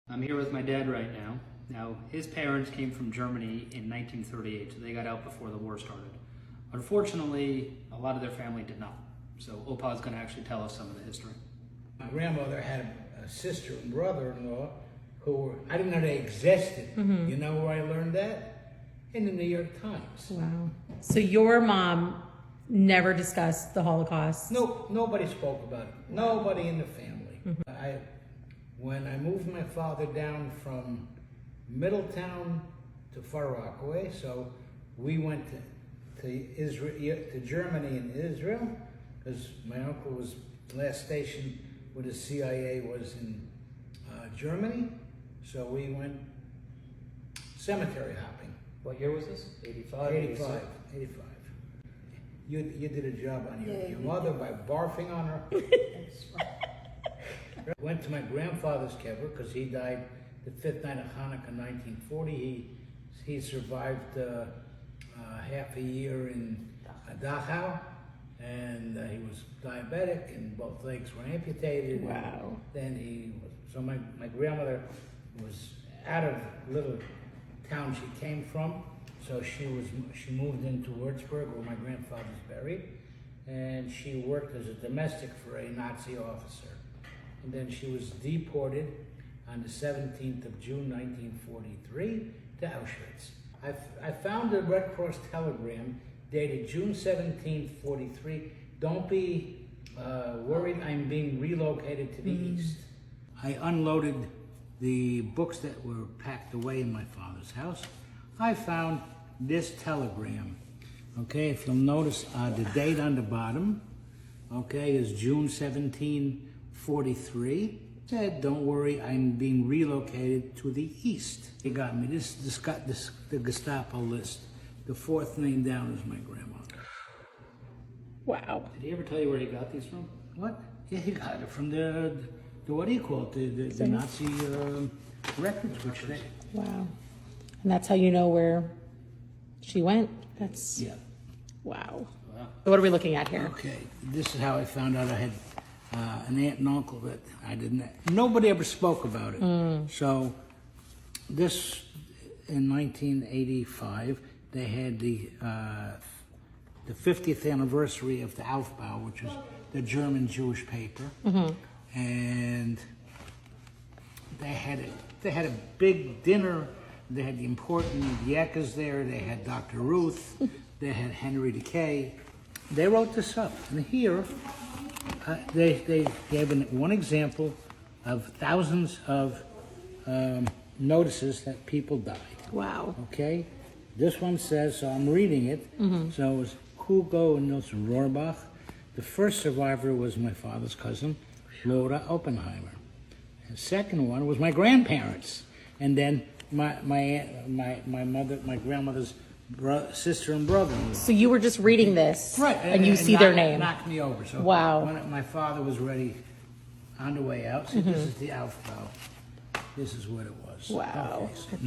I'm here with my dad right now. Now, his parents came from Germany in 1938, so they got out before the war started. Unfortunately, a lot of their family did not. So Opa's going to actually tell us some of the history. My grandmother had a sister and brother-in-law who were, I didn't know they existed. You know where I learned that? In the New York Times. Wow. So your mom never discussed the Holocaust? Nope, nobody spoke about it. Nobody in the family. When I moved my father down from Middletown to Far Rockaway, so we went to Israel, to Germany and Israel, because my uncle was last station with the CIA was in Germany, so we went cemetery hopping. What year was this? 85? 85. You did a job on your mother by barfing on her. Went to my grandfather's kever because he died the 5th night of Hanukkah, 1940. He survived half a year in Dachau, and he was diabetic, and both legs were amputated. Wow. Then so my grandmother was out of the little town she came from, so she moved into Würzburg where my grandfather's buried, and she worked as a domestic for a Nazi officer. And then she was deported on the 17th of June, 1943 to Auschwitz. I found a Red Cross telegram dated June 17th, 43. Don't be worried, I'm being relocated to the east. I unloaded the books that were packed away in my father's house. I found this telegram. Okay, if you'll notice the date on the bottom, okay, is June 17, 43. Said, don't worry, I'm being relocated to the east. He got me. This got the Gestapo list. The fourth name down is my grandmother. Wow. Did he ever tell you where he got these from? What? Yeah, he got it from the what do you call it? The Nazi records, which they. Wow. And that's how you know where she went? That's... Yeah. Wow. So what are we looking at here? Okay, this is how I found out I had an aunt and uncle that I didn't. Nobody ever spoke about it. So this in 1985 they had the 50th anniversary of the Aufbau, which is the German Jewish paper, and they had a big dinner. They had the important Yekas there. They had Dr. Ruth. They had Henry Decay. They wrote this up, and here they gave one example of thousands of notices that people died. Wow. Okay, this one says, so I'm reading it. So it was Hugo and Nelson Rohrbach. The first survivor was my father's cousin, Laura Oppenheimer. The second one was my grandparents, and then my grandmother's sister and brother. So you were just reading this, Right, and you see their name. Knocked me over. So Wow. when my father was ready on the way out, see, this is the Aufbau. This is what it was. Wow. Okay, so